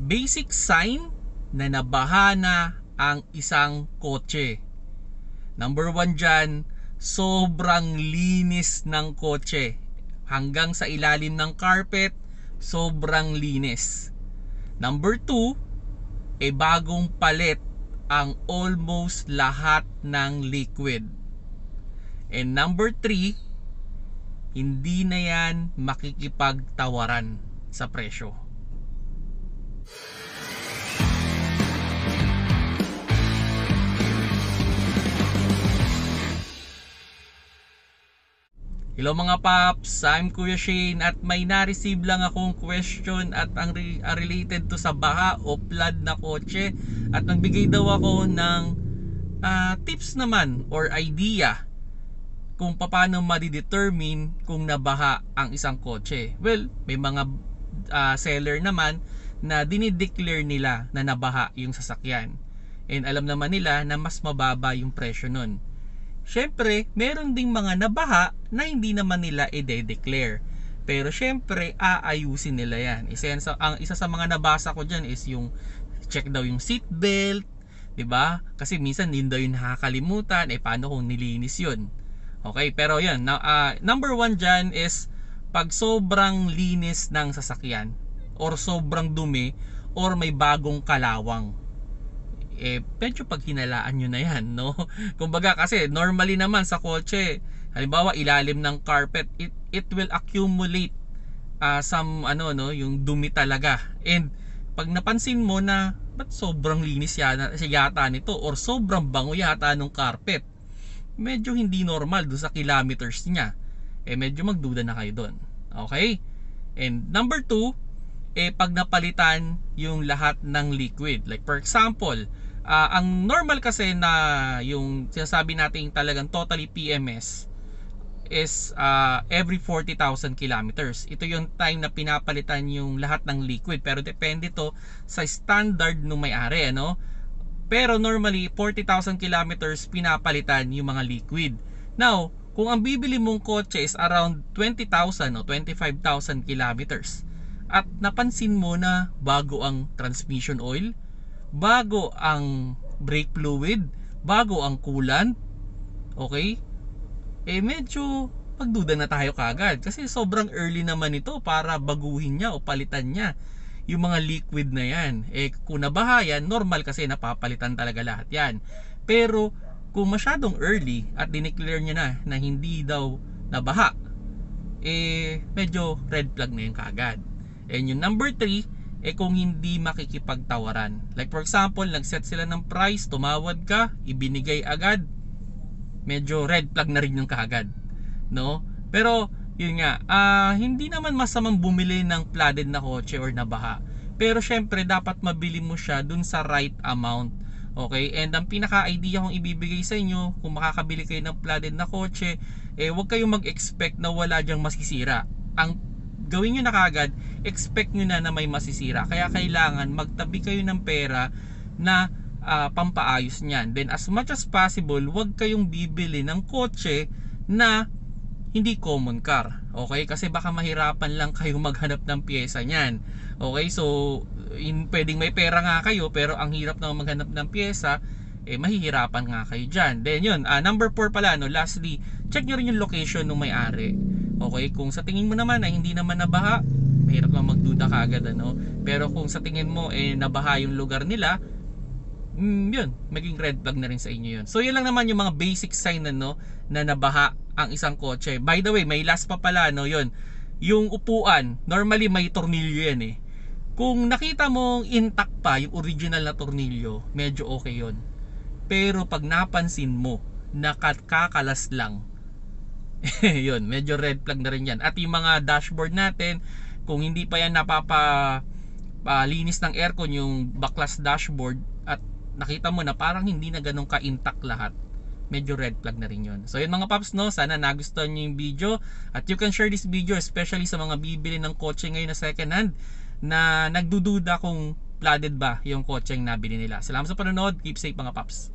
Basic sign na nabaha na ang isang kotse. Number 1 dyan, sobrang linis ng kotse. Hanggang sa ilalim ng carpet, sobrang linis. Number 2, bagong palit ang almost lahat ng liquid. And number 3, hindi na yan makikipagtawaran sa presyo. Hello mga paps, I'm Kuya Shane at may na-receive lang akong question at ang related to sa baha o flood na kotse at nagbigay daw ako ng tips naman or idea kung paano ma-determine kung nabaha ang isang kotse. Well, may mga seller naman na dinideclare nila na nabaha yung sasakyan and alam naman nila na mas mababa yung presyo nun. Syempre, meron ding mga nabaha na hindi naman nila i-declare. Pero syempre, aayusin nila yan. Isa sa mga nabasa ko dyan is yung check daw yung seatbelt, 'di ba? Kasi minsan din daw yung nakakalimutan, paano kung nilinis yun? Okay, pero yan, number 1 dyan is pag sobrang linis ng sasakyan or sobrang dumi or may bagong kalawang. Medyo pag hinalaan nyo na yan, no? Kumbaga kasi normally naman sa kotse, halimbawa ilalim ng carpet, it will accumulate some yung dumi talaga. And pag napansin mo na ba't sobrang linis yata nito or sobrang bango yata ng carpet, medyo hindi normal doon sa kilometers niya. Medyo magduda na kayo doon. Okay? And number 2, pag napalitan yung lahat ng liquid. Like for example, ang normal kasi na yung sinasabi natin talagang totally PMS is every 40,000 kilometers. Ito yung time na pinapalitan yung lahat ng liquid, pero depende to sa standard ng may-ari, ano? Pero normally 40,000 kilometers pinapalitan yung mga liquid. Now, kung ang bibili mong kotse is around 20,000 o 25,000 kilometers at napansin mo na bago ang transmission oil, bago ang brake fluid, bago ang coolant, okay? Medyo pagduda na tayo kagad kasi sobrang early naman ito para baguhin niya o palitan niya yung mga liquid na yan. Kung nabaha yan, normal kasi napapalitan talaga lahat yan. Pero kung masyadong early at dineclare niya na hindi daw nabaha, medyo red flag na yun kagad. And yung number 3, kung hindi makikipagtawaran. Like for example, nag-set sila ng price, tumawad ka, ibinigay agad, medyo red flag na rin yung kaagad, no? Pero yun nga, hindi naman masamang bumili ng flooded na kotse or nabaha. Pero syempre dapat mabili mo siya dun sa right amount. Okay? And ang pinaka-idea kong ibibigay sa inyo, kung makakabili kayo ng flooded na kotse, huwag kayong mag-expect na wala dyang masisira. Ang gawin nyo na kagad, expect nyo na may masisira. Kaya kailangan magtabi kayo ng pera na pampaayos nyan. Then as much as possible, huwag kayong bibili ng kotse na hindi common car. Okay? Kasi baka mahirapan lang kayong maghanap ng pyesa nyan. Okay? So, pwedeng may pera nga kayo, pero ang hirap na maghanap ng pyesa, mahihirapan nga kayo dyan. Then yun, number 4 pala, no? Lastly, check nyo rin yung location ng may-ari. Okay, kung sa tingin mo naman ay hindi naman nabaha, mahirap lang magduda kaagad, ano? Pero kung sa tingin mo nabaha yung lugar nila, yun, maging red flag na rin sa inyo yun. So yun lang naman yung mga basic sign na nabaha ang isang kotse. By the way, may last pa pala, no? Yun, yung upuan, normally may tornilyo yan. Kung nakita mong intact pa yung original na tornilyo, medyo okay yun. Pero pag napansin mo nakakalas lang, yun, medyo red flag na rin yan. At yung mga dashboard natin, kung hindi pa yan napapalinis ng aircon, yung backlash dashboard, at nakita mo na parang hindi na ganun ka-intact lahat, medyo red flag na rin yun. So yun mga paps, no, sana nagustuhan nyo yung video at you can share this video especially sa mga bibili ng kotse ngayon na second hand na nagdududa kung flooded ba yung kotse yung nabili nila. Salamat sa panonood, keep safe mga paps.